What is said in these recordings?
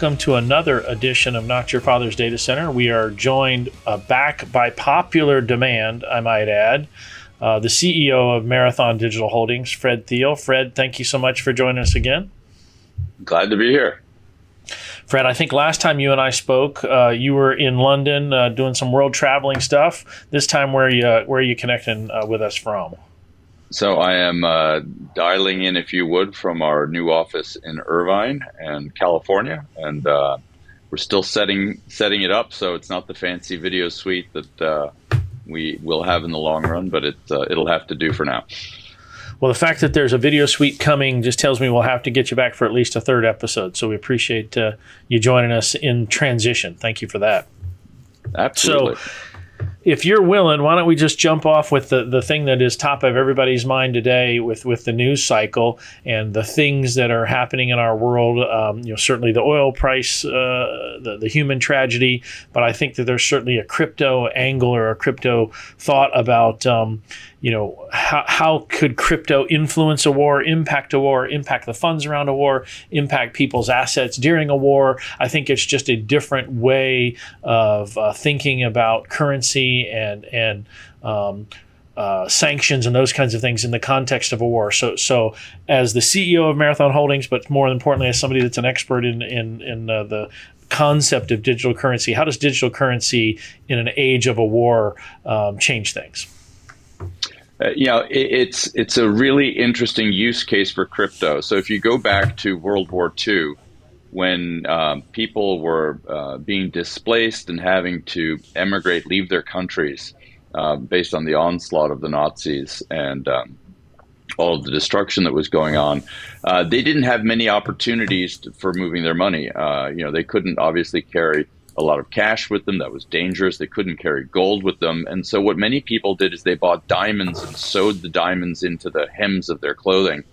welcome to another edition of Not Your Father's Data Center. We are joined back by popular demand, I might add, the CEO of Marathon Digital Holdings, Fred Thiel. Fred, thank you so much for joining us again. Glad to be here. Fred, I think last time you and I spoke, you were in London doing some world traveling stuff. This time, where are you connecting with us from? So I am dialing in, if you would, from our new office in Irvine and California, and we're still setting it up. So it's not the fancy video suite that we will have in the long run, but it'll have to do for now. Well, the fact that there's a video suite coming just tells me we'll have to get you back for at least a third episode. So we appreciate you joining us in transition. Thank you for that. Absolutely. So, if you're willing, why don't we just jump off with the thing that is top of everybody's mind today with the news cycle and the things that are happening in our world. Certainly the oil price, the human tragedy, but I think that there's certainly a crypto angle or a crypto thought about, how could crypto influence a war, impact the funds around a war, impact people's assets during a war. I think it's just a different way of thinking about currency and sanctions and those kinds of things in the context of a war. So as the CEO of Marathon Holdings, but more importantly, as somebody that's an expert in the concept of digital currency, how does digital currency in an age of a war change things? It's a really interesting use case for crypto. So if you go back to World War II, when people were being displaced and having to emigrate, leave their countries based on the onslaught of the Nazis and all of the destruction that was going on, they didn't have many opportunities for moving their money. They couldn't obviously carry a lot of cash with them. That was dangerous. They couldn't carry gold with them. And so what many people did is they bought diamonds and sewed the diamonds into the hems of their clothing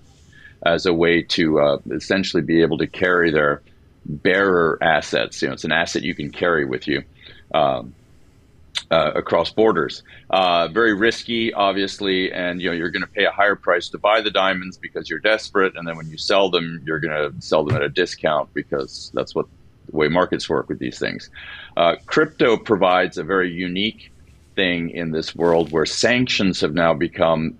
as a way to essentially be able to carry their bearer assets. It's an asset you can carry with you across borders. Very risky, obviously, and you're going to pay a higher price to buy the diamonds because you're desperate, and then when you sell them, you're going to sell them at a discount because that's the way markets work with these things. Crypto provides a very unique thing in this world where sanctions have now become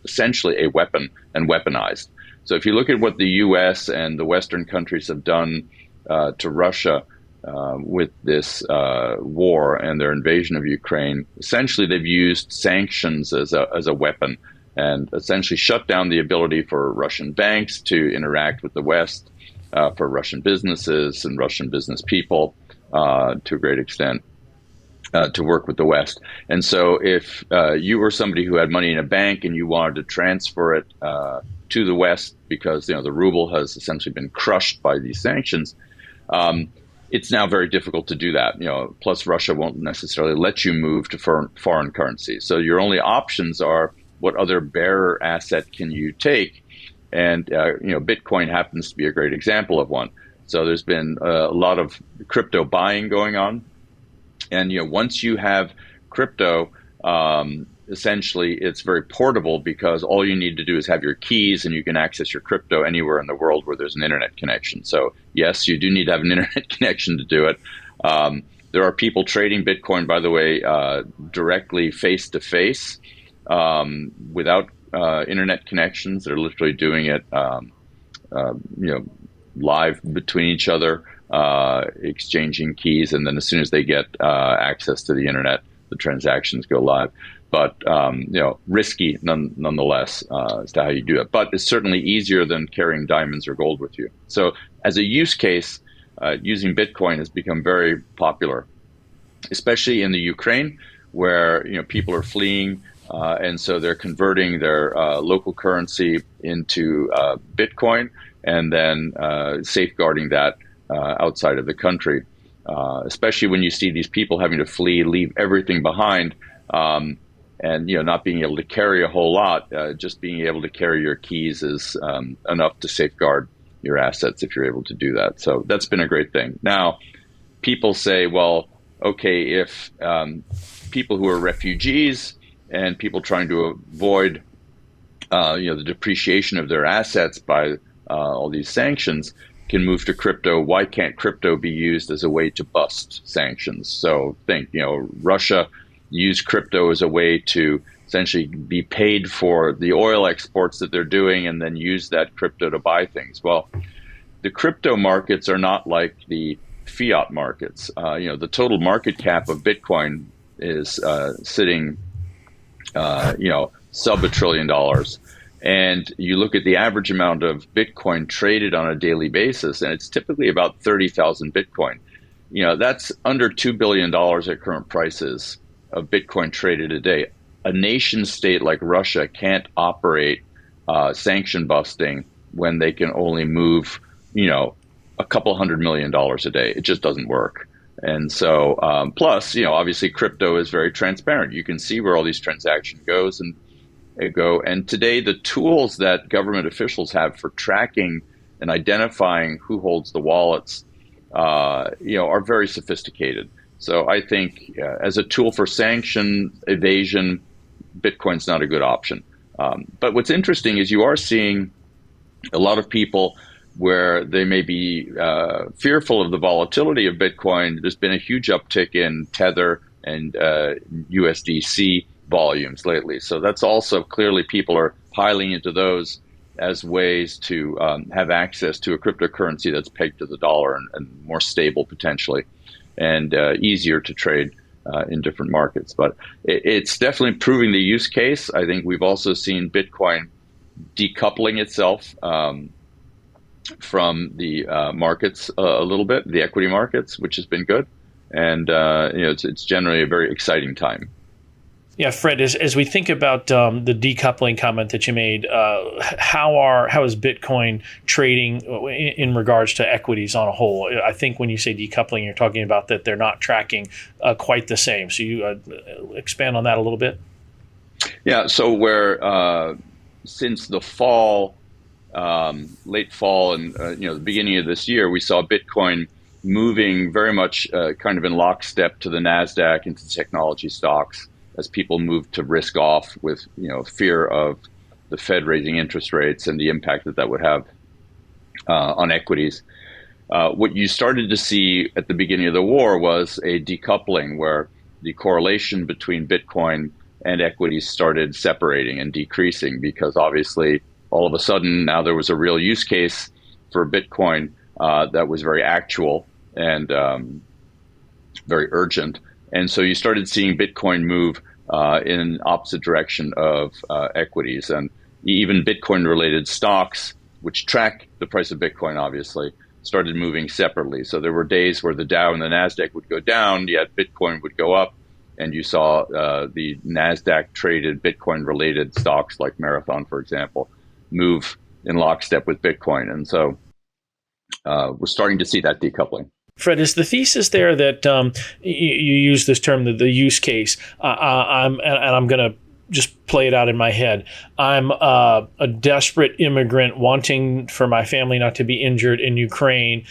essentially a weapon and weaponized. So if you look at what the U.S. and the Western countries have done to Russia with this war and their invasion of Ukraine, essentially they've used sanctions as a weapon and essentially shut down the ability for Russian banks to interact with the West, for Russian businesses and Russian business people to a great extent. To work with the West. And so if you were somebody who had money in a bank and you wanted to transfer it to the West because the ruble has essentially been crushed by these sanctions, it's now very difficult to do that. Plus Russia won't necessarily let you move to foreign currencies. So your only options are what other bearer asset can you take? And Bitcoin happens to be a great example of one. So there's been a lot of crypto buying going on. And once you have crypto, essentially it's very portable because all you need to do is have your keys and you can access your crypto anywhere in the world where there's an internet connection. So yes, you do need to have an internet connection to do it. There are people trading Bitcoin, by the way, directly face to face without internet connections. They're literally doing it, live between each other. Exchanging keys, and then as soon as they get access to the internet, the transactions go live. But risky nonetheless as to how you do it. But it's certainly easier than carrying diamonds or gold with you. So as a use case, using Bitcoin has become very popular, especially in the Ukraine, where people are fleeing, and so they're converting their local currency into Bitcoin, and then safeguarding that outside of the country, especially when you see these people having to flee, leave everything behind, and not being able to carry a whole lot. Just being able to carry your keys is enough to safeguard your assets if you're able to do that. So that's been a great thing. Now, people say, well, okay, if people who are refugees and people trying to avoid the depreciation of their assets by all these sanctions, can move to crypto. Why can't crypto be used as a way to bust sanctions? So think, Russia used crypto as a way to essentially be paid for the oil exports that they're doing and then use that crypto to buy things. Well, the crypto markets are not like the fiat markets. The total market cap of Bitcoin is sitting, sub $1 trillion. And you look at the average amount of Bitcoin traded on a daily basis, and it's typically about 30,000 Bitcoin. That's under $2 billion at current prices of Bitcoin traded a day. A nation state like Russia can't operate sanction busting when they can only move, a couple $100 million a day. It just doesn't work. And so, plus, obviously crypto is very transparent. You can see where all these transactions go. And today, the tools that government officials have for tracking and identifying who holds the wallets, are very sophisticated. So I think as a tool for sanction evasion, Bitcoin's not a good option. But what's interesting is you are seeing a lot of people where they may be fearful of the volatility of Bitcoin. There's been a huge uptick in Tether and USDC volumes lately. So that's also clearly people are piling into those as ways to have access to a cryptocurrency that's pegged to the dollar and more stable potentially and easier to trade in different markets. But it's definitely proving the use case. I think we've also seen Bitcoin decoupling itself from the markets a little bit, the equity markets, which has been good. And it's generally a very exciting time. Yeah, Fred, as we think about the decoupling comment that you made, how is Bitcoin trading in regards to equities on a whole? I think when you say decoupling, you're talking about that they're not tracking quite the same. So you expand on that a little bit? Yeah, so where since the fall, late fall and the beginning of this year, we saw Bitcoin moving very much kind of in lockstep to the NASDAQ and to technology stocks, as people move to risk off with, fear of the Fed raising interest rates and the impact that would have on equities. What you started to see at the beginning of the war was a decoupling where the correlation between Bitcoin and equities started separating and decreasing because obviously all of a sudden now there was a real use case for Bitcoin that was very actual and very urgent. And so you started seeing Bitcoin move in opposite direction of equities, and even Bitcoin-related stocks, which track the price of Bitcoin, obviously, started moving separately. So there were days where the Dow and the NASDAQ would go down, yet Bitcoin would go up, and you saw the NASDAQ-traded Bitcoin-related stocks like Marathon, for example, move in lockstep with Bitcoin. And so we're starting to see that decoupling. Fred, is the thesis there that you use this term, the use case? I'm going to just play it out in my head. I'm a desperate immigrant wanting for my family not to be injured in Ukraine.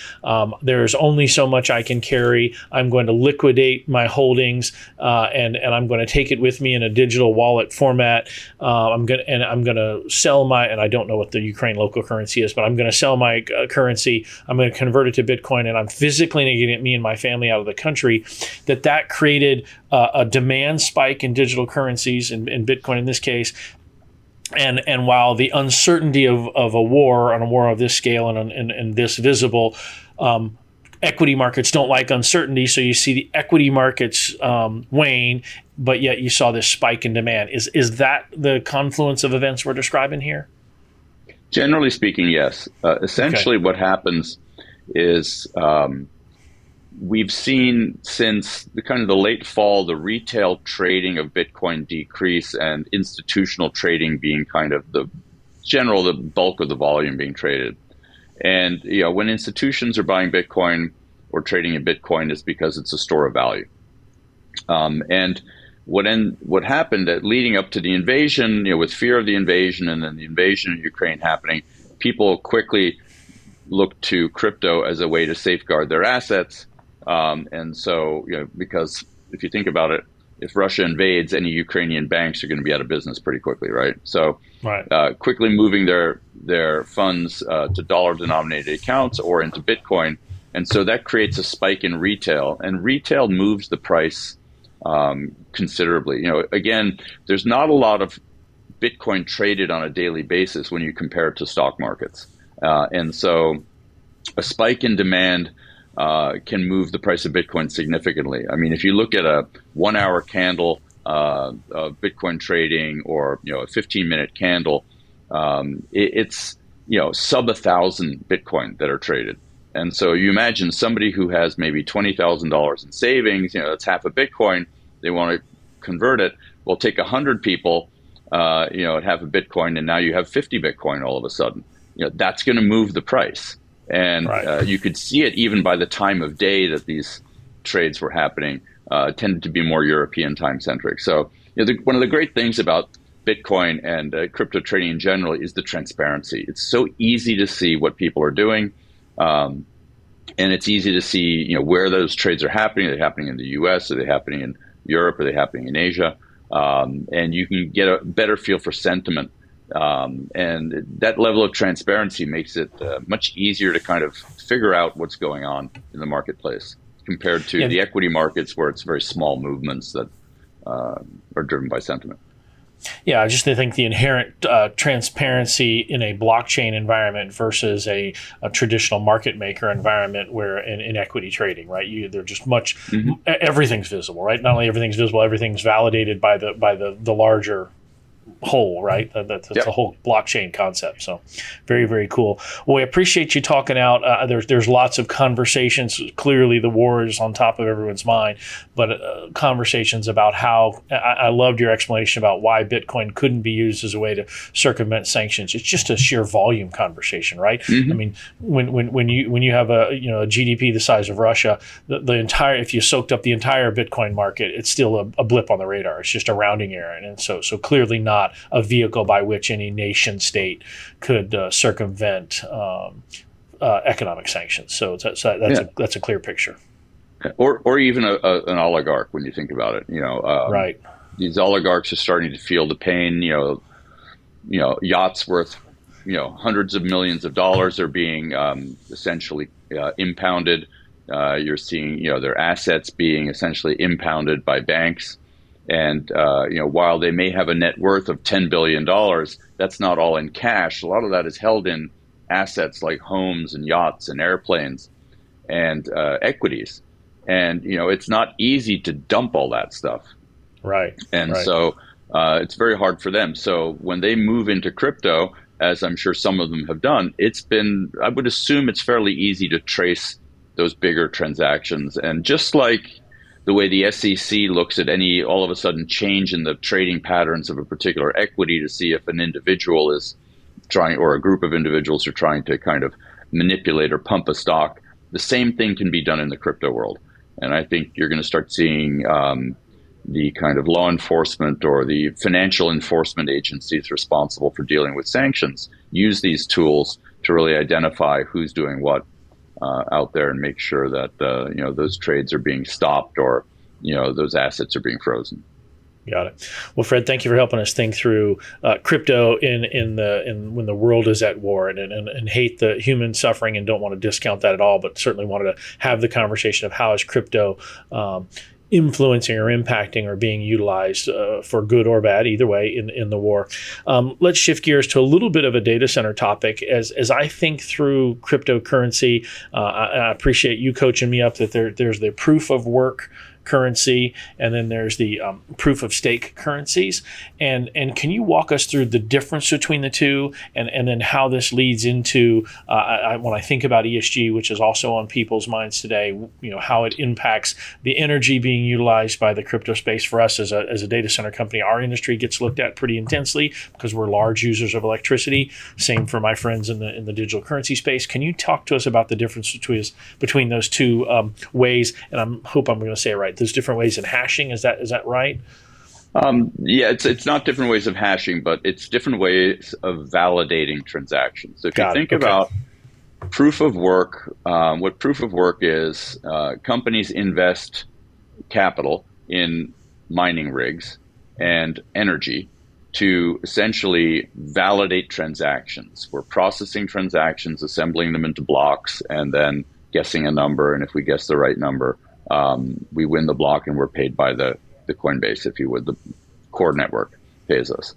There's only so much I can carry. I'm going to liquidate my holdings and I'm going to take it with me in a digital wallet format. I'm going to sell my, and I don't know what the Ukraine local currency is, but I'm going to sell my currency. I'm going to convert it to Bitcoin, and I'm physically going to get me and my family out of the country. That created a demand spike in digital currencies and Bitcoin in this case. And while the uncertainty of a war, on a war of this scale and this visible, equity markets don't like uncertainty, so you see the equity markets wane, but yet you saw this spike in demand. Is that the confluence of events we're describing here? Generally speaking, yes. Essentially, What happens is we've seen since the late fall, the retail trading of Bitcoin decrease and institutional trading being kind of the bulk of the volume being traded. And when institutions are buying Bitcoin or trading in Bitcoin, it's because it's a store of value. And what happened leading up to the invasion, with fear of the invasion and then the invasion of Ukraine happening, people quickly looked to crypto as a way to safeguard their assets. And so, because if you think about it, if Russia invades, any Ukrainian banks are going to be out of business pretty quickly, right? So Right. quickly moving their funds to dollar-denominated accounts or into Bitcoin. And so that creates a spike in retail, and retail moves the price considerably. Again, there's not a lot of Bitcoin traded on a daily basis when you compare it to stock markets. And so a spike in demand can move the price of Bitcoin significantly. I mean, if you look at a 1 hour candle of Bitcoin trading, or a 15-minute candle, it's sub 1,000 Bitcoin that are traded. And so you imagine somebody who has maybe $20,000 in savings, that's half a Bitcoin, they want to convert it. Well, take 100 people, at half a Bitcoin, and now you have 50 Bitcoin all of a sudden. That's going to move the price. And Right. you could see it even by the time of day that these trades were happening, tended to be more European time centric. So one of the great things about Bitcoin and crypto trading in general is the transparency. It's so easy to see what people are doing. And it's easy to see, where those trades are happening. Are they happening in the US? Are they happening in Europe? Are they happening in Asia? And you can get a better feel for sentiment. And that level of transparency makes it much easier to kind of figure out what's going on in the marketplace compared to the equity markets, where it's very small movements that are driven by sentiment. Yeah, I just think the inherent transparency in a blockchain environment versus a traditional market maker environment, where in equity trading, right? They're just much everything's visible, right? Not only everything's visible, everything's validated by the larger whole, right? That's the whole blockchain concept. So very, very cool. Well, we appreciate you talking out. There's lots of conversations. Clearly the war is on top of everyone's mind, but conversations about how, I loved your explanation about why Bitcoin couldn't be used as a way to circumvent sanctions. It's just a sheer volume conversation, right? I mean, when you have a GDP the size of Russia, the entire, if you soaked up the entire Bitcoin market, it's still a blip on the radar. It's just a rounding error. And so clearly not a vehicle by which any nation state could circumvent economic sanctions. So that's a clear picture. Or even an oligarch, when you think about it. Right. These oligarchs are starting to feel the pain. Yachts worth hundreds of millions of dollars are being essentially impounded. You're seeing their assets being essentially impounded by banks. And while they may have a net worth of $10 billion, that's not all in cash. A lot of that is held in assets like homes and yachts and airplanes and equities. And it's not easy to dump all that stuff. Right. And so it's very hard for them. So when they move into crypto, as I'm sure some of them have done, I would assume it's fairly easy to trace those bigger transactions. And just like the way the SEC looks at any all of a sudden change in the trading patterns of a particular equity to see if an individual is trying, or a group of individuals are trying to kind of manipulate or pump a stock, the same thing can be done in the crypto world. And I think you're going to start seeing the kind of law enforcement or the financial enforcement agencies responsible for dealing with sanctions use these tools to really identify who's doing what out there and make sure that those trades are being stopped, or those assets are being frozen. Got it. Well, Fred, thank you for helping us think through crypto in when the world is at war, and hate the human suffering and don't want to discount that at all, but certainly wanted to have the conversation of how is crypto influencing or impacting or being utilized for good or bad, either way, in the war. Let's shift gears to a little bit of a data center topic. As I think through cryptocurrency, I appreciate you coaching me up that there's the proof of work currency, and then there's the proof of stake currencies. And can you walk us through the difference between the two, and then how this leads into, when I think about ESG, which is also on people's minds today, how it impacts the energy being utilized by the crypto space. For us as a data center company, our industry gets looked at pretty intensely because we're large users of electricity. Same for my friends in the digital currency space. Can you talk to us about the difference between those two ways? And I hope I'm going to say it right. There's different ways in hashing. Is that right? Yeah, it's not different ways of hashing, but it's different ways of validating transactions. So if you think about proof of work, what proof of work is, companies invest capital in mining rigs and energy to essentially validate transactions. We're processing transactions, assembling them into blocks, and then guessing a number. And if we guess the right number, we win the block, and we're paid by the Coinbase, if you would. The core network pays us.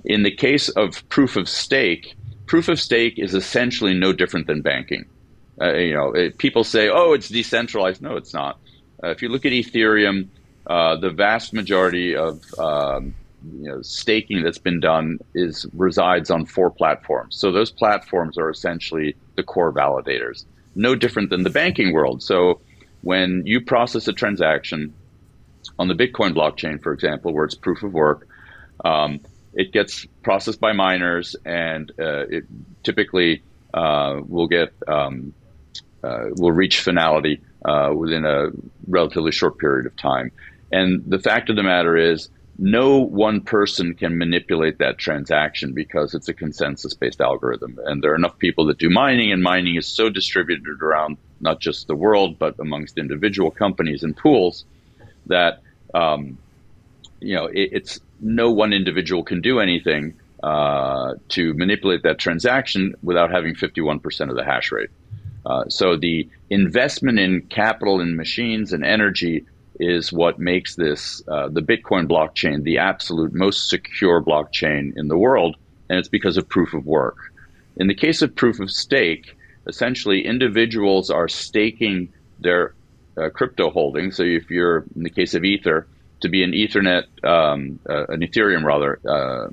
In the case of proof of stake is essentially no different than banking. People say, "Oh, it's decentralized." No, it's not. If you look at Ethereum, the vast majority of staking that's been done resides on 4 platforms. So those platforms are essentially the core validators. No different than the banking world. So when you process a transaction on the Bitcoin blockchain, for example, where it's proof of work, it gets processed by miners, and it typically will reach finality within a relatively short period of time. And the fact of the matter is, no one person can manipulate that transaction because it's a consensus-based algorithm. And there are enough people that do mining, and mining is so distributed around not just the world, but amongst individual companies and pools that it's no one individual can do anything to manipulate that transaction without having 51% of the hash rate. So the investment in capital and machines and energy is what makes this the Bitcoin blockchain the absolute most secure blockchain in the world, and it's because of proof of work. In the case of proof of stake, essentially individuals are staking their crypto holdings. So if you're, in the case of Ether, to be an Ethernet, an Ethereum rather,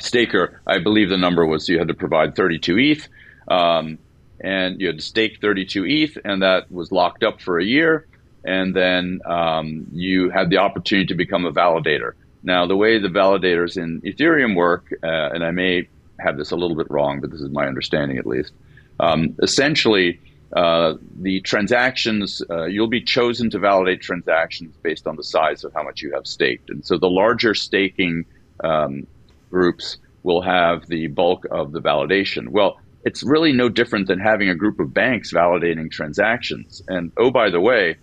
staker, I believe the number was you had to provide 32 ETH, and you had to stake 32 ETH, and that was locked up for a year. And then you had the opportunity to become a validator. Now, the way the validators in Ethereum work, and I may have this a little bit wrong, but this is my understanding at least, essentially the transactions, you'll be chosen to validate transactions based on the size of how much you have staked. And so the larger staking groups will have the bulk of the validation. Well, it's really no different than having a group of banks validating transactions. And oh, by the way,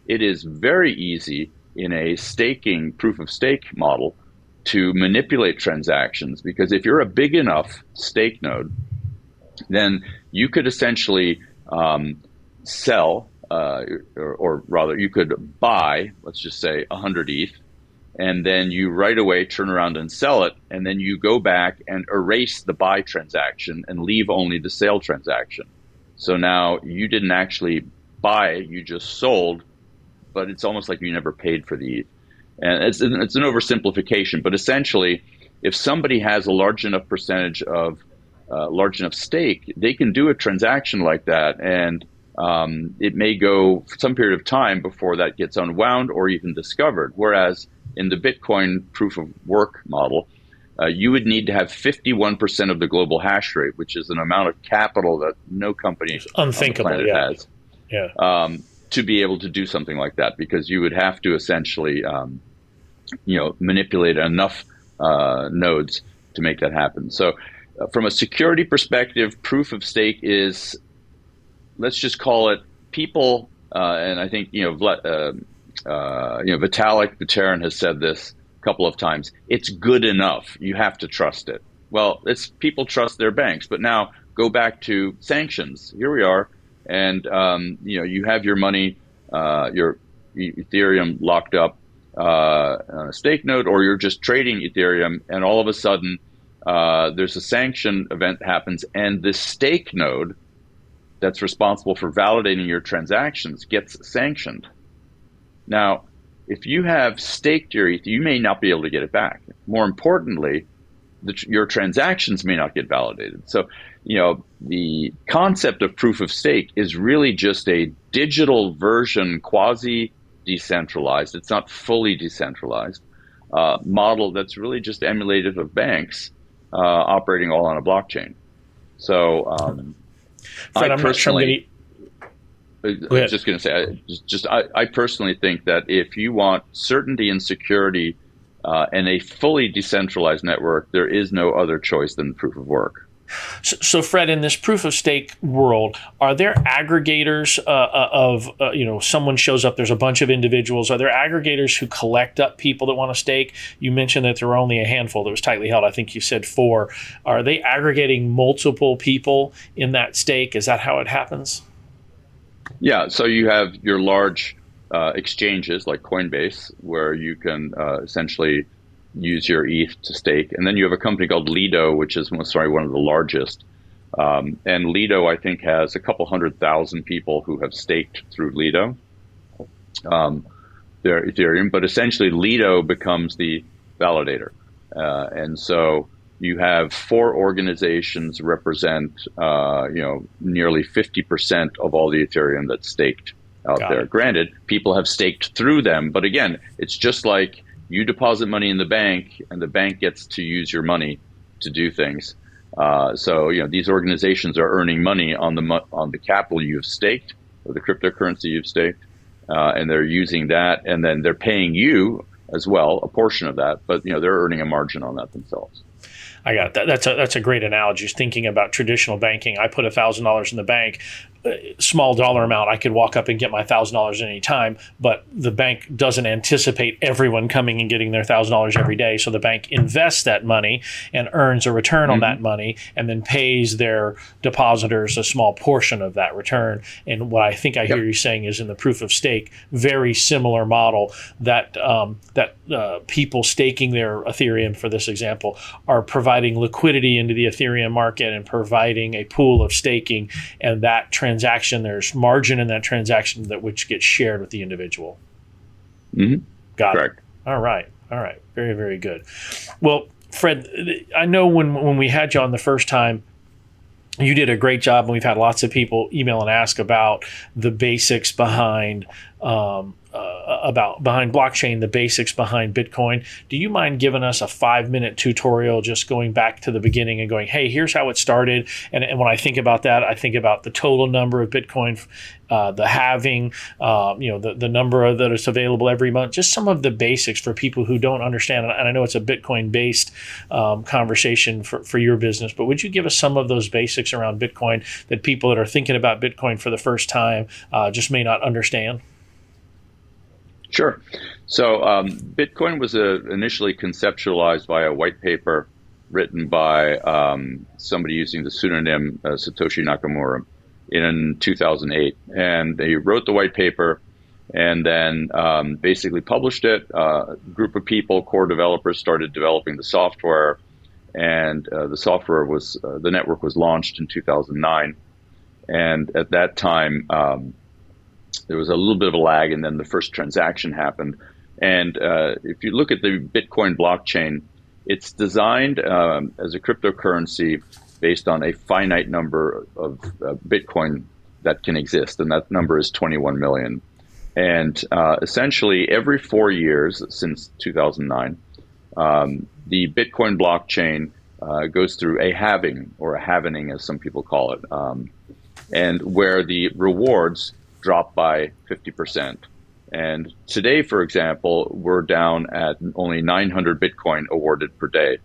it is very easy in a staking proof of stake model to manipulate transactions, because if you're a big enough stake node, then you could essentially sell, or rather you could buy, let's just say 100 ETH, and then you right away turn around and sell it, and then you go back and erase the buy transaction and leave only the sale transaction. So now you didn't actually buy, you just sold, but it's almost like you never paid for the ETH. And it's an oversimplification, but essentially, if somebody has a large enough percentage of large enough stake, they can do a transaction like that, and it may go for some period of time before that gets unwound or even discovered. Whereas in the Bitcoin proof of work model, you would need to have 51% of the global hash rate, which is an amount of capital that no company on the planet has. Yeah. To be able to do something like that, because you would have to essentially, manipulate enough nodes to make that happen. So, from a security perspective, proof of stake is, let's just call it people, and I think Vitalik Buterin has said this a couple of times. It's good enough. You have to trust it. Well, it's people trust their banks, but now go back to sanctions. Here we are. And you have your money, your Ethereum locked up on a stake node, or you're just trading Ethereum, and all of a sudden there's a sanction event that happens, and the stake node that's responsible for validating your transactions gets sanctioned. Now, if you have staked your ETH, you may not be able to get it back. More importantly, your transactions may not get validated. So, the concept of proof of stake is really just a digital version, quasi-decentralized, it's not fully decentralized, model that's really just emulative of banks operating all on a blockchain. So, Fred, I personally, I personally think that if you want certainty and security and a fully decentralized network, there is no other choice than proof of work. So, Fred, in this proof of stake world, are there aggregators of someone shows up? There's a bunch of individuals. Are there aggregators who collect up people that want to stake? You mentioned that there were only a handful that was tightly held. I think you said 4. Are they aggregating multiple people in that stake? Is that how it happens? Yeah. So you have your large exchanges like Coinbase, where you can essentially use your ETH to stake. And then you have a company called Lido, which is one of the largest. And Lido, I think, has a couple 100,000 people who have staked through Lido, their Ethereum. But essentially, Lido becomes the validator. And so you have 4 organizations represent, nearly 50% of all the Ethereum that's staked out there. Granted, people have staked through them. But again, it's just like you deposit money in the bank, and the bank gets to use your money to do things. So these organizations are earning money on the capital you've staked, or the cryptocurrency you've staked, and they're using that, and then they're paying you as well a portion of that. But they're earning a margin on that themselves. I got that. That's a great analogy. Thinking about traditional banking, I put $1,000 in the bank, small dollar amount. I could walk up and get my $1,000 at any time, but the bank doesn't anticipate everyone coming and getting their $1,000 every day. So the bank invests that money and earns a return on that money, and then pays their depositors a small portion of that return. And what I think I hear you saying is, in the proof of stake, very similar model, that people staking their Ethereum, for this example, are providing liquidity into the Ethereum market and providing a pool of staking, and that transaction, there's margin in that transaction that which gets shared with the individual. Got Correct. it. All right. Very, very good. Well, Fred, I know when we had you on the first time, you did a great job, and we've had lots of people email and ask about the basics behind blockchain, the basics behind Bitcoin. Do you mind giving us a 5-minute tutorial, just going back to the beginning and going, hey, here's how it started? And when I think about that, I think about the total number of Bitcoin, the halving, the number that is available every month, just some of the basics for people who don't understand. And I know it's a Bitcoin-based conversation for your business, but would you give us some of those basics around Bitcoin that people that are thinking about Bitcoin for the first time just may not understand? Sure. So Bitcoin was initially conceptualized by a white paper written by somebody using the pseudonym Satoshi Nakamura in 2008. And they wrote the white paper and then basically published it. A group of people, core developers, started developing the software. And the network was launched in 2009. And at that time, there was a little bit of a lag, and then the first transaction happened. And if you look at the Bitcoin blockchain, it's designed as a cryptocurrency based on a finite number of Bitcoin that can exist, and that number is 21 million. And essentially, every 4 years since 2009, the Bitcoin blockchain goes through a halving, or a halvening, as some people call it, and where the rewards drop by 50%. And today, for example, we're down at only 900 Bitcoin awarded per day.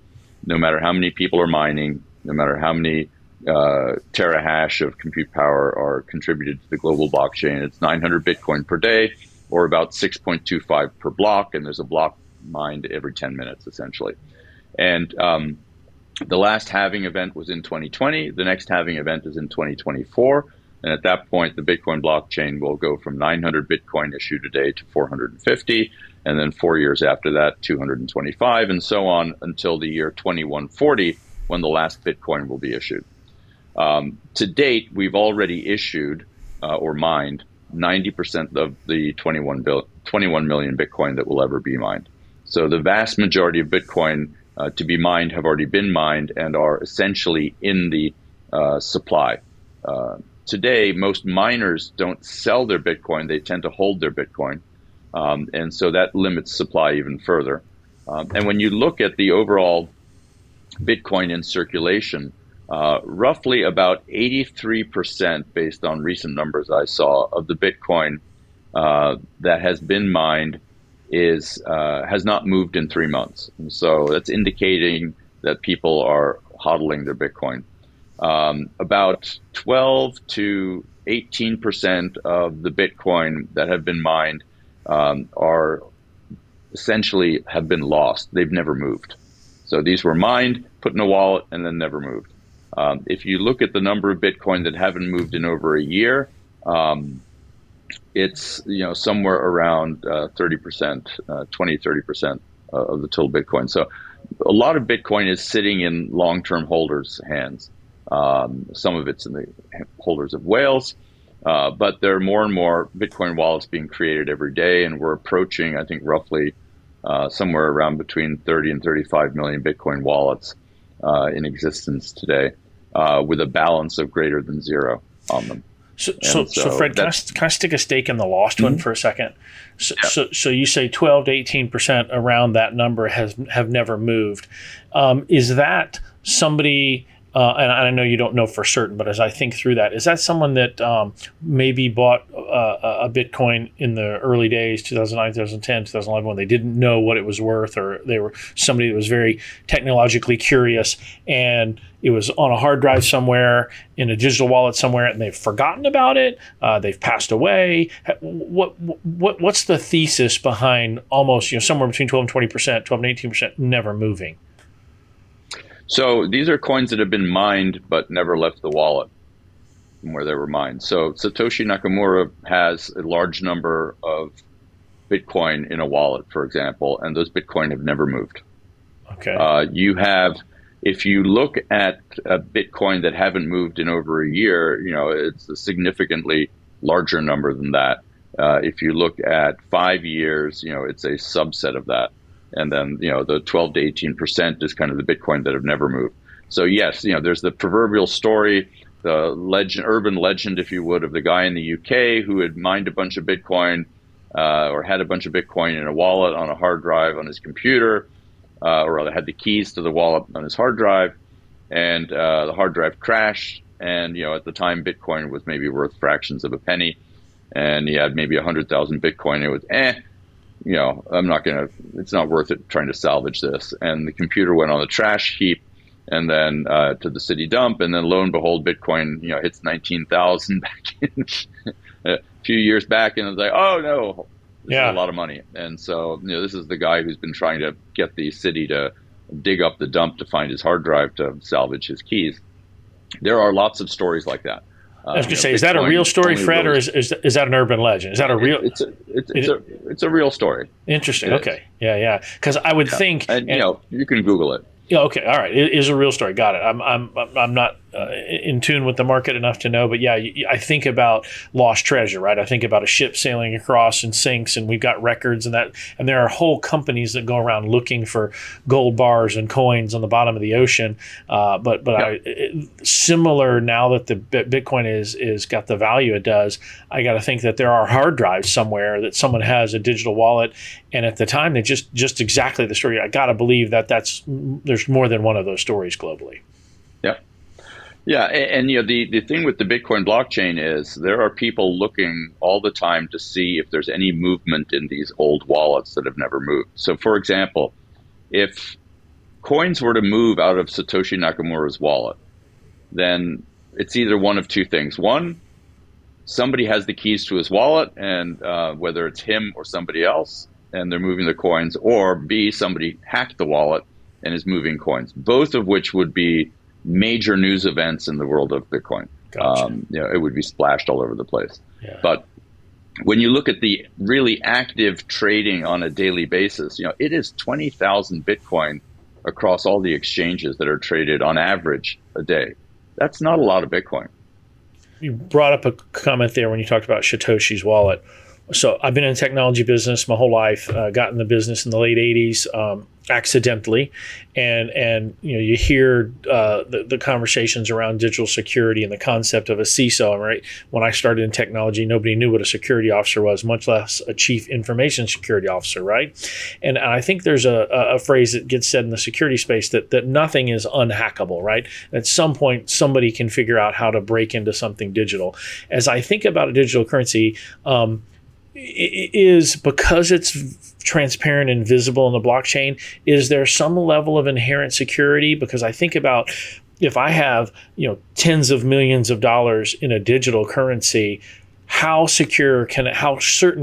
No matter how many people are mining, no matter how many terahash of compute power are contributed to the global blockchain, it's 900 Bitcoin per day, or about 6.25 per block. And there's a block mined every 10 minutes, essentially. And the last halving event was in 2020. The next halving event is in 2024. And at that point, the Bitcoin blockchain will go from 900 Bitcoin issued a day to 450. And then 4 years after that, 225, and so on until the year 2140, when the last Bitcoin will be issued. To date, we've already issued or mined 90% of the 21 million Bitcoin that will ever be mined. So the vast majority of Bitcoin to be mined have already been mined and are essentially in the supply. Today, most miners don't sell their Bitcoin. They tend to hold their Bitcoin. And so that limits supply even further. And when you look at the overall Bitcoin in circulation, roughly about 83%, based on recent numbers I saw, of the Bitcoin that has been mined has not moved in 3 months. And so that's indicating that people are hodling their Bitcoin. About 12 to 18% of the Bitcoin that have been mined are essentially have been lost. They've never moved. So these were mined, put in a wallet, and then never moved. If you look at the number of Bitcoin that haven't moved in over a year, it's somewhere around 30%, 20-30% of the total Bitcoin. So a lot of Bitcoin is sitting in long-term holders' hands. Some of it's in the holders of whales, but there are more and more Bitcoin wallets being created every day, and we're approaching, I think, roughly somewhere around between 30 and 35 million Bitcoin wallets in existence today, with a balance of greater than zero on them. So Fred, can I stick a stake in the lost one for a second? So you say 12 to 18% around that number have never moved. Is that somebody? And I know you don't know for certain, but as I think through that, is that someone that maybe bought a Bitcoin in the early days, 2009, 2010, 2011, when they didn't know what it was worth, or they were somebody that was very technologically curious, and it was on a hard drive somewhere in a digital wallet somewhere, and they've forgotten about it, they've passed away? What's the thesis behind almost somewhere between 12 and 20%, 12 and 18% never moving? So these are coins that have been mined but never left the wallet from where they were mined. So Satoshi Nakamura has a large number of Bitcoin in a wallet, for example, and those Bitcoin have never moved. Okay. If you look at a Bitcoin that haven't moved in over a year, it's a significantly larger number than that. If you look at 5 years, it's a subset of that. And then, the 12 to 18% is kind of the Bitcoin that have never moved. So yes, there's the proverbial story, the urban legend, if you would, of the guy in the UK who had mined a bunch of Bitcoin, or had a bunch of Bitcoin in a wallet on a hard drive on his computer, or rather had the keys to the wallet on his hard drive, and the hard drive crashed. And, at the time, Bitcoin was maybe worth fractions of a penny, and he had maybe 100,000 Bitcoin. It was, it's not worth it trying to salvage this. And the computer went on the trash heap, and then to the city dump, and then lo and behold, Bitcoin, hits 19,000 back in a few years back, and it's like, oh no, this is a lot of money. And so, this is the guy who's been trying to get the city to dig up the dump to find his hard drive to salvage his keys. There are lots of stories like that. I was going to say, is that a real story, Fred, or is that an urban legend? Is that a real? It's a real story. Interesting. Okay. Yeah. Because I would think, and you can Google it. Yeah. Okay. All right. It is a real story. Got it. I'm not in tune with the market enough to know, but yeah, I think about lost treasure, right? I think about a ship sailing across and sinks, and we've got records and that, and there are whole companies that go around looking for gold bars and coins on the bottom of the ocean. Similar now that the Bitcoin is got the value it does, I got to think that there are hard drives somewhere that someone has a digital wallet, and at the time they just exactly the story. I got to believe that there's more than one of those stories globally. Yeah, and the thing with the Bitcoin blockchain is there are people looking all the time to see if there's any movement in these old wallets that have never moved. So, for example, if coins were to move out of Satoshi Nakamura's wallet, then it's either one of two things. One, somebody has the keys to his wallet, and whether it's him or somebody else, and they're moving the coins, or B, somebody hacked the wallet and is moving coins, both of which would be major news events in the world of Bitcoin. Gotcha. It would be splashed all over the place. Yeah. But when you look at the really active trading on a daily basis, it is 20,000 Bitcoin across all the exchanges that are traded on average a day. That's not a lot of Bitcoin. You brought up a comment there when you talked about Satoshi's wallet. So I've been in the technology business my whole life, got in the business in the late 80s, accidentally. And you hear the conversations around digital security and the concept of a CISO. Right? When I started in technology, nobody knew what a security officer was, much less a chief information security officer, right? And I think there's a phrase that gets said in the security space that nothing is unhackable, right? At some point, somebody can figure out how to break into something digital. As I think about a digital currency, is because it's transparent and visible in the blockchain, is there some level of inherent security? Because I think about if I have, tens of millions of dollars in a digital currency, how certain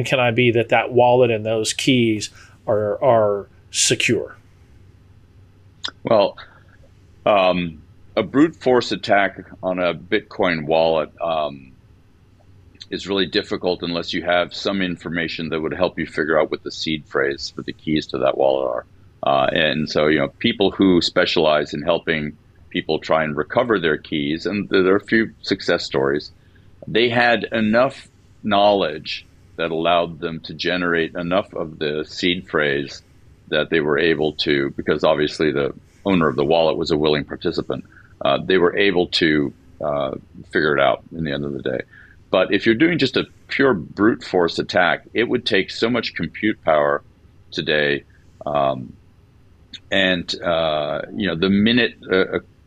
can I be that that wallet and those keys are secure? Well, a brute force attack on a Bitcoin wallet is really difficult unless you have some information that would help you figure out what the seed phrase for the keys to that wallet are. And so, people who specialize in helping people try and recover their keys, and there are a few success stories, they had enough knowledge that allowed them to generate enough of the seed phrase that they were able to, because obviously the owner of the wallet was a willing participant, they were able to figure it out in the end of the day. But if you're doing just a pure brute force attack, it would take so much compute power today. The minute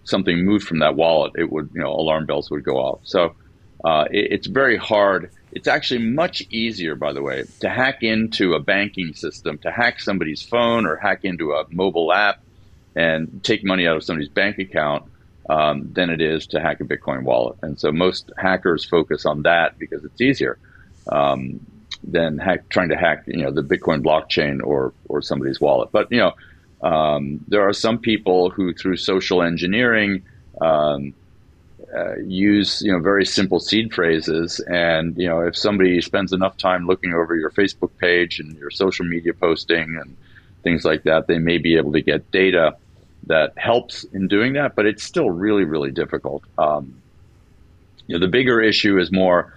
something moved from that wallet, it would, alarm bells would go off. So it's very hard. It's actually much easier, by the way, to hack into a banking system, to hack somebody's phone or hack into a mobile app and take money out of somebody's bank account than it is to hack a Bitcoin wallet. And so most hackers focus on that because it's easier than trying to hack, the Bitcoin blockchain or somebody's wallet. But, there are some people who, through social engineering, use, very simple seed phrases. And, if somebody spends enough time looking over your Facebook page and your social media posting and things like that, they may be able to get data that helps in doing that, but it's still really, really difficult. The bigger issue is more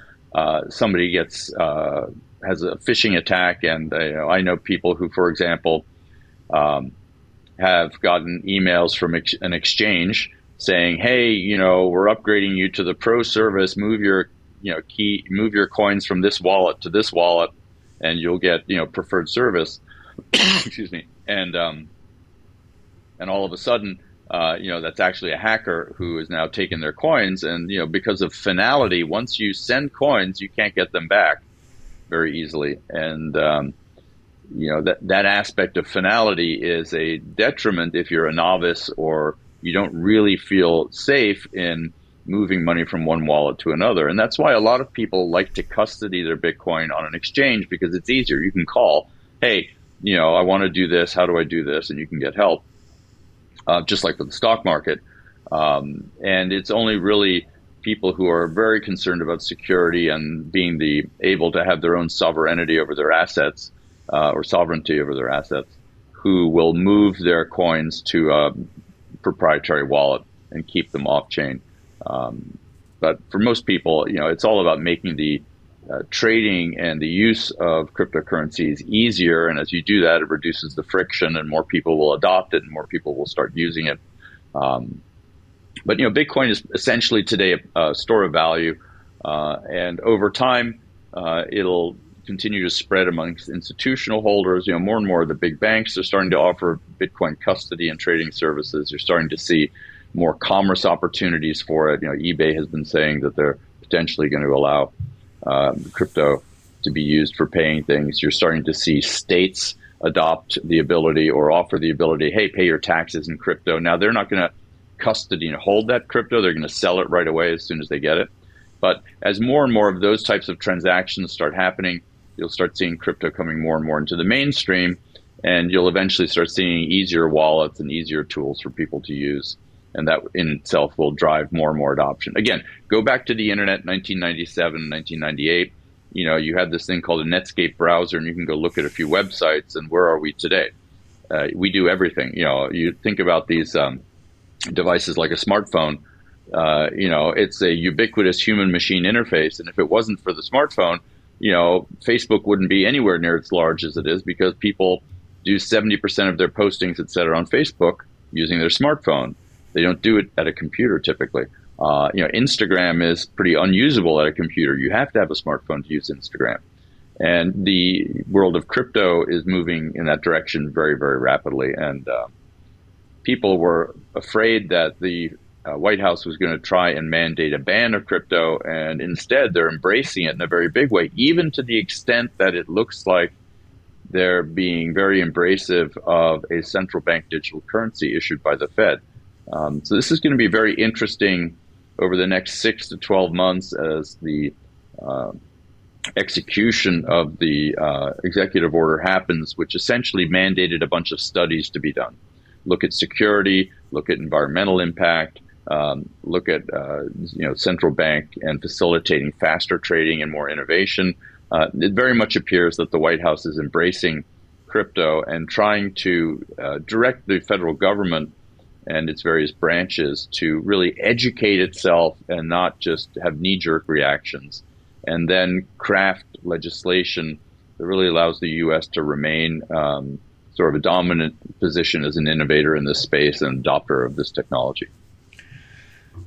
somebody has a phishing attack, and I know people who, for example, have gotten emails from an exchange saying, "Hey, we're upgrading you to the pro service. Move your coins from this wallet to this wallet, and you'll get preferred service." Excuse me, and all of a sudden, that's actually a hacker who has now taken their coins, and because of finality, once you send coins, you can't get them back very easily, and that aspect of finality is a detriment if you're a novice or you don't really feel safe in moving money from one wallet to another. And that's why a lot of people like to custody their Bitcoin on an exchange, because it's easier. You can call, "Hey, I want to do this. How do I do this?" And you can get help, just like with the stock market. And it's only really people who are very concerned about security and being able to have their own sovereignty over their assets, or sovereignty over their assets, who will move their coins to a proprietary wallet and keep them off chain. But for most people, it's all about making the trading and the use of cryptocurrencies easier. And as you do that, it reduces the friction and more people will adopt it and more people will start using it. But Bitcoin is essentially today a store of value. And over time, it'll continue to spread amongst institutional holders. More and more of the big banks are starting to offer Bitcoin custody and trading services. You're starting to see more commerce opportunities for it. eBay has been saying that they're potentially going to allow crypto to be used for paying things. You're starting to see states adopt the ability or offer the ability, "Hey, pay your taxes in crypto." Now, they're not going to custody and hold that crypto. They're going to sell it right away as soon as they get it. But as more and more of those types of transactions start happening, you'll start seeing crypto coming more and more into the mainstream, and you'll eventually start seeing easier wallets and easier tools for people to use. And that in itself will drive more and more adoption. Again, go back to the internet, 1997, 1998. You had this thing called a Netscape browser, and you can go look at a few websites, and where are we today? We do everything. You think about these devices like a smartphone. It's a ubiquitous human-machine interface, and if it wasn't for the smartphone, Facebook wouldn't be anywhere near as large as it is, because people do 70% of their postings, et cetera, on Facebook using their smartphone. They don't do it at a computer typically. Instagram is pretty unusable at a computer. You have to have a smartphone to use Instagram. And the world of crypto is moving in that direction very, very rapidly. And people were afraid that the White House was going to try and mandate a ban of crypto, and instead they're embracing it in a very big way, even to the extent that it looks like they're being very embracive of a central bank digital currency issued by the Fed. So this is going to be very interesting over the next 6 to 12 months as the execution of the executive order happens, which essentially mandated a bunch of studies to be done. Look at security, look at environmental impact, look at central bank and facilitating faster trading and more innovation. It very much appears that the White House is embracing crypto and trying to direct the federal government and its various branches to really educate itself and not just have knee-jerk reactions, and then craft legislation that really allows the U.S. to remain sort of a dominant position as an innovator in this space and adopter of this technology.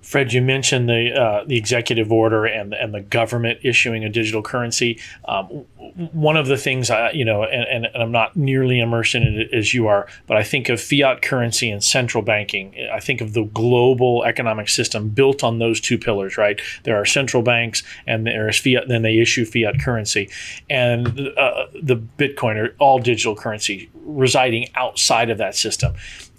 Fred, you mentioned the executive order and the government issuing a digital currency. One of the things and I'm not nearly immersed in it as you are, but I think of fiat currency and central banking. I think of the global economic system built on those two pillars, right? There are central banks and there is fiat, then they issue fiat currency. And the Bitcoin are all digital currency residing outside of that system.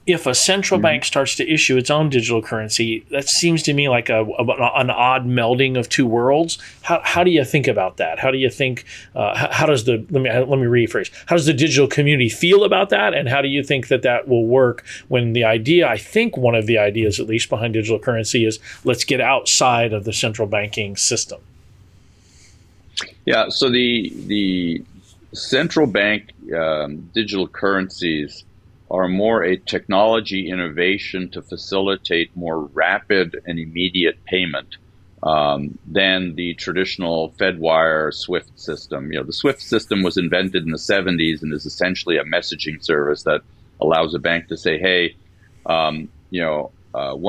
If a central bank starts to issue its own digital currency, that seems to me like an odd melding of two worlds. How do you think about that? How do you think? How does let me rephrase? How does the digital community feel about that? And how do you think that will work when the idea? I think one of the ideas, at least behind digital currency, is let's get outside of the central banking system. Yeah. So the central bank digital currencies are more a technology innovation to facilitate more rapid and immediate payment than the traditional Fedwire SWIFT system. The SWIFT system was invented in the 70s and is essentially a messaging service that allows a bank to say, hey, one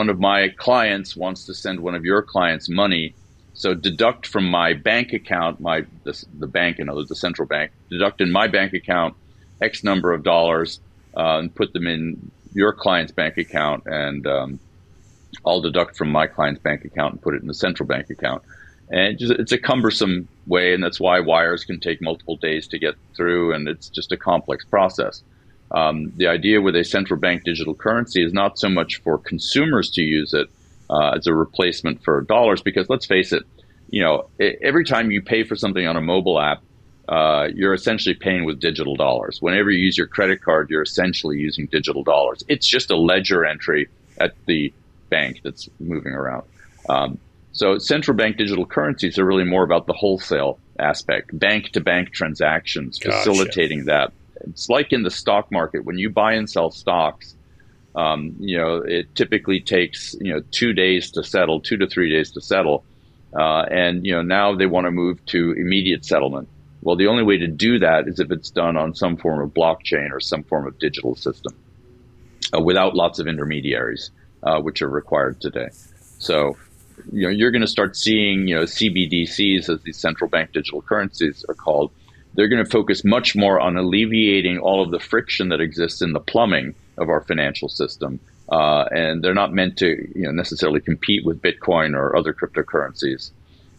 of my clients wants to send one of your clients money, so deduct from my bank account, the bank, in other words, the central bank, deduct in my bank account X number of dollars, and put them in your client's bank account, and I'll deduct from my client's bank account and put it in the central bank account. And it's a cumbersome way, and that's why wires can take multiple days to get through, and it's just a complex process. The idea with a central bank digital currency is not so much for consumers to use it as a replacement for dollars, because let's face it, every time you pay for something on a mobile app, you're essentially paying with digital dollars. Whenever you use your credit card, you're essentially using digital dollars. It's just a ledger entry at the bank that's moving around. So central bank digital currencies are really more about the wholesale aspect, bank-to-bank transactions, facilitating that. It's like in the stock market. When you buy and sell stocks, it typically takes 2 days to settle, 2 to 3 days to settle. And now they want to move to immediate settlement. Well, the only way to do that is if it's done on some form of blockchain or some form of digital system without lots of intermediaries, which are required today. So, you're going to start seeing, CBDCs, as these central bank digital currencies are called. They're going to focus much more on alleviating all of the friction that exists in the plumbing of our financial system. And they're not meant to necessarily compete with Bitcoin or other cryptocurrencies,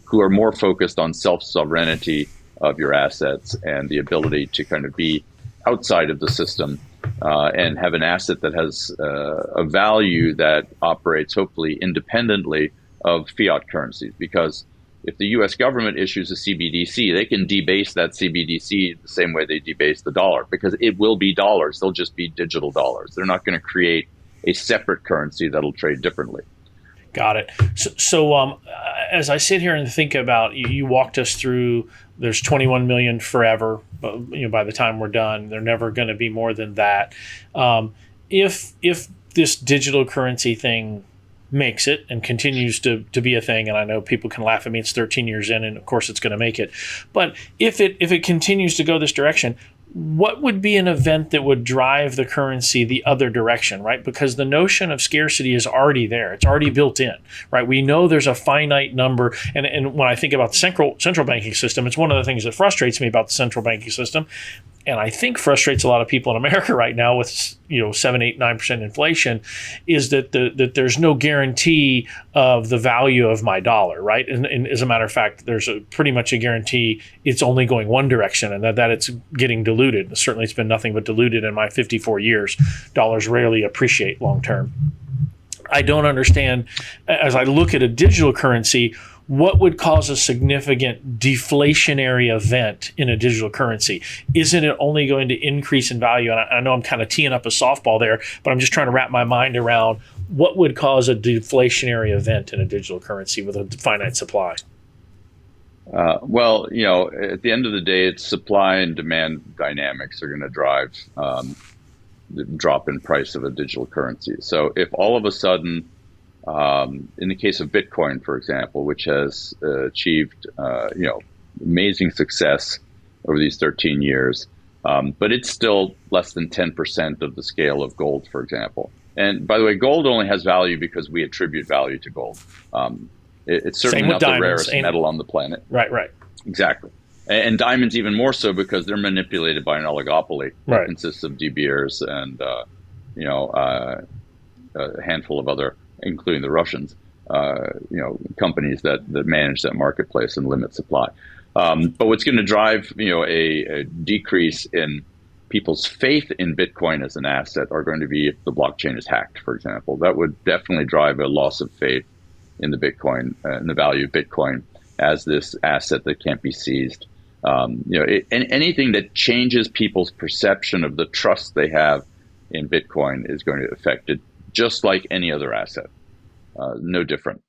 who are more focused on self-sovereignty of your assets and the ability to kind of be outside of the system and have an asset that has a value that operates hopefully independently of fiat currencies. Because if the U.S. government issues a CBDC, they can debase that CBDC the same way they debase the dollar, because it will be dollars. They'll just be digital dollars. They're not going to create a separate currency that'll trade differently. Got it. So as I sit here and think about, you walked us through, there's 21 million forever, by the time we're done. They're never going to be more than that. If this digital currency thing makes it and continues to be a thing, and I know people can laugh at me, it's 13 years in, and of course it's going to make it. But if it continues to go this direction, what would be an event that would drive the currency the other direction, right? Because the notion of scarcity is already there. It's already built in, right? We know there's a finite number. And when I think about the central banking system, it's one of the things that frustrates me about the central banking system, and I think frustrates a lot of people in America right now with 7, 8, 9% inflation, is that there's no guarantee of the value of my dollar, right? And as a matter of fact, there's pretty much a guarantee it's only going one direction, and that it's getting diluted. Certainly, it's been nothing but diluted in my 54 years. Dollars rarely appreciate long term. I don't understand, as I look at a digital currency, what would cause a significant deflationary event in a digital currency? Isn't it only going to increase in value? And I know I'm kind of teeing up a softball there, but I'm just trying to wrap my mind around what would cause a deflationary event in a digital currency with a finite supply. Well, at the end of the day, it's supply and demand dynamics are going to drive the drop in price of a digital currency. So if all of a sudden, in the case of Bitcoin, for example, which has achieved amazing success over these 13 years, but it's still less than 10% of the scale of gold, for example. And by the way, gold only has value because we attribute value to gold. It's certainly not the rarest metal on the planet. Right. Exactly. And diamonds even more so because they're manipulated by an oligopoly that consists of De Beers and a handful of other, including the Russians, companies that manage that marketplace and limit supply. But what's going to drive a decrease in people's faith in Bitcoin as an asset are going to be if the blockchain is hacked, for example. That would definitely drive a loss of faith in the Bitcoin and the value of Bitcoin as this asset that can't be seized. And anything that changes people's perception of the trust they have in Bitcoin is going to affect it, just like any other asset. No different.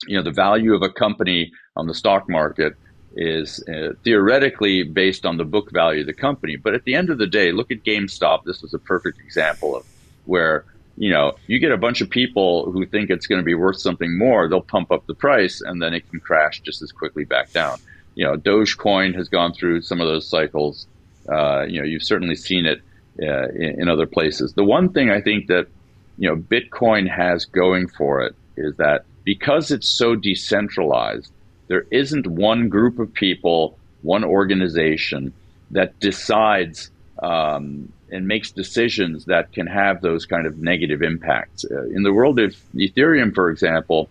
The value of a company on the stock market is theoretically based on the book value of the company. But at the end of the day, look at GameStop. This was a perfect example of where, you get a bunch of people who think it's going to be worth something more. They'll pump up the price and then it can crash just as quickly back down. Dogecoin has gone through some of those cycles. You've certainly seen it in other places. The one thing I think that, Bitcoin has going for it is that because it's so decentralized, there isn't one group of people, one organization that decides and makes decisions that can have those kind of negative impacts. In the world of Ethereum, for example,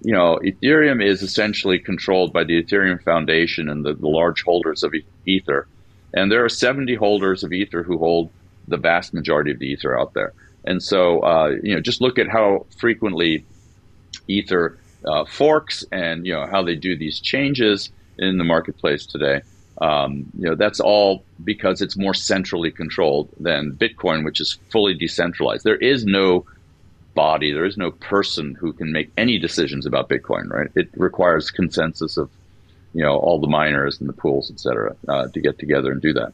Ethereum is essentially controlled by the Ethereum Foundation and the large holders of Ether. And there are 70 holders of Ether who hold the vast majority of the Ether out there. And so, just look at how frequently Ether forks and, how they do these changes in the marketplace today. That's all because it's more centrally controlled than Bitcoin, which is fully decentralized. There is no body, there is no person who can make any decisions about Bitcoin, right? It requires consensus of, all the miners and the pools, et cetera, to get together and do that.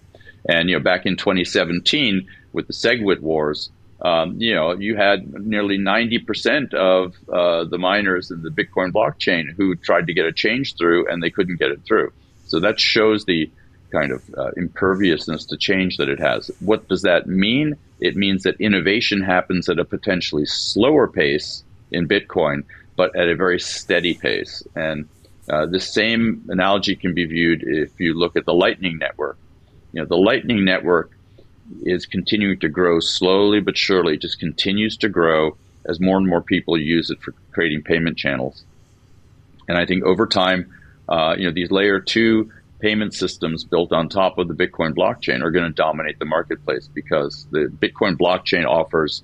And, back in 2017 with the SegWit wars, you had nearly 90% of the miners in the Bitcoin blockchain who tried to get a change through and they couldn't get it through. So that shows the kind of imperviousness to change that it has. What does that mean? It means that innovation happens at a potentially slower pace in Bitcoin, but at a very steady pace. And the same analogy can be viewed if you look at the Lightning Network. The Lightning Network is continuing to grow slowly but surely. It just continues to grow as more and more people use it for creating payment channels. And I think over time, these layer 2 payment systems built on top of the Bitcoin blockchain are going to dominate the marketplace because the Bitcoin blockchain offers,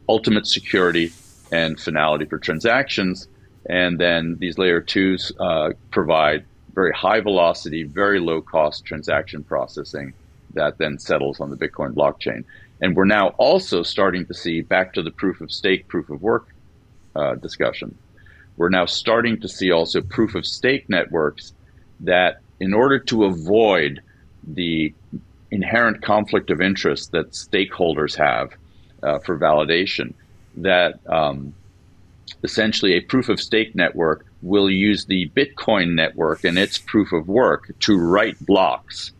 ultimate security and finality for transactions. And then these layer 2s provide very high velocity, very low cost transaction processing that then settles on the Bitcoin blockchain. And we're now also starting to see, back to the proof of stake, proof of work discussion, we're now starting to see also proof of stake networks that, in order to avoid the inherent conflict of interest that stakeholders have for validation, that essentially a proof of stake network will use the Bitcoin network and its proof of work to write blocks,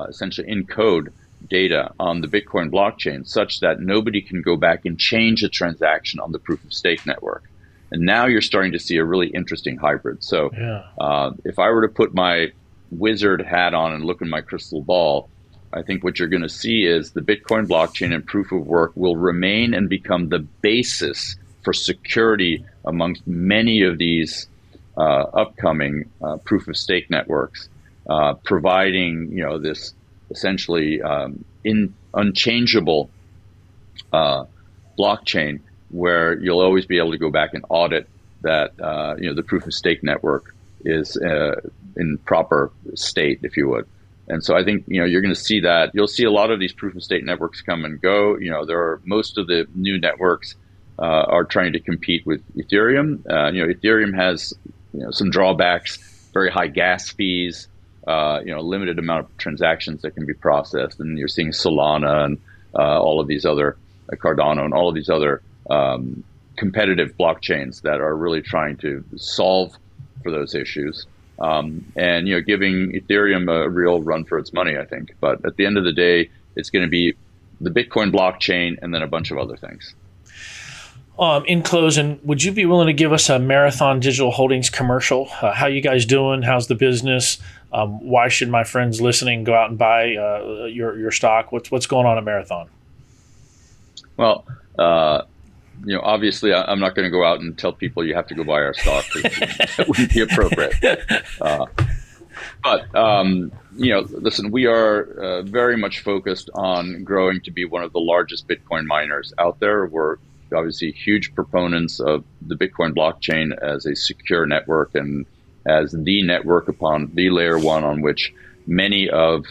essentially encode data on the Bitcoin blockchain such that nobody can go back and change a transaction on the proof of stake network. And now you're starting to see a really interesting hybrid. So if I were to put my wizard hat on and look in my crystal ball, I think what you're going to see is the Bitcoin blockchain and proof of work will remain and become the basis for security amongst many of these upcoming proof of stake networks, providing this essentially unchangeable blockchain where you'll always be able to go back and audit that the proof of stake network is in proper state, if you would. And so I think you're going to see that. You'll see a lot of these proof of stake networks come and go. Most of the new networks are trying to compete with Ethereum. Ethereum has some drawbacks, very high gas fees, limited amount of transactions that can be processed, and you're seeing Solana and all of these other Cardano and all of these other competitive blockchains that are really trying to solve for those issues, and giving Ethereum a real run for its money, I think. But at the end of the day, it's going to be the Bitcoin blockchain and then a bunch of other things. In closing, would you be willing to give us a Marathon Digital Holdings commercial? How you guys doing? How's the business? Why should my friends listening go out and buy your stock? What's going on at Marathon? Well, obviously, I'm not going to go out and tell people you have to go buy our stock. That wouldn't be appropriate. But listen, we are very much focused on growing to be one of the largest Bitcoin miners out there. We're obviously huge proponents of the Bitcoin blockchain as a secure network and as the network upon the layer one on which many of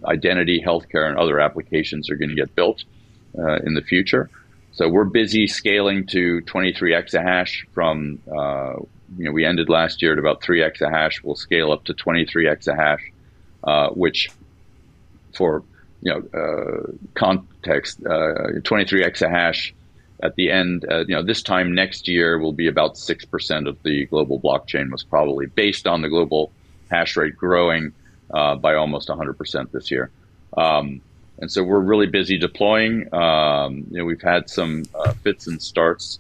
identity, healthcare, and other applications are going to get built in the future. So we're busy scaling to 23 exahash from, we ended last year at about 3 exahash. We'll scale up to 23 exahash, which for, context, 23 exahash at the end, this time next year will be about 6% of the global blockchain, most probably, based on the global hash rate growing by almost 100% this year. And so we're really busy deploying. We've had some fits and starts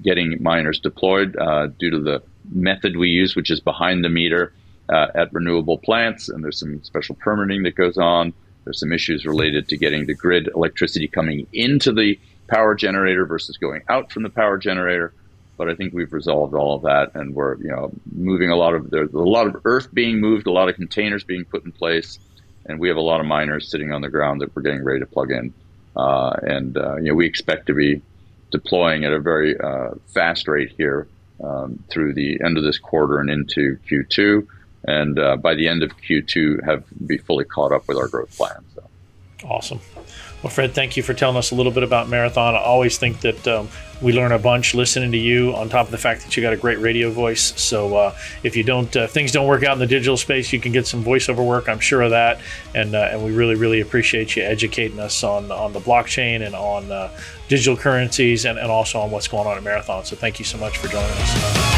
getting miners deployed due to the method we use, which is behind the meter at renewable plants. And there's some special permitting that goes on. There's some issues related to getting the grid electricity coming into the power generator versus going out from the power generator. But I think we've resolved all of that, and we're moving there's a lot of earth being moved, a lot of containers being put in place. And we have a lot of miners sitting on the ground that we're getting ready to plug in. We expect to be deploying at a very fast rate here through the end of this quarter and into Q2. And by the end of Q2, be fully caught up with our growth plan. So. Awesome. Well, Fred, thank you for telling us a little bit about Marathon. I always think that we learn a bunch listening to you, on top of the fact that you got a great radio voice. So if things don't work out in the digital space, you can get some voiceover work. I'm sure of that. And we really, really appreciate you educating us on the blockchain and on digital currencies and also on what's going on at Marathon. So thank you so much for joining us.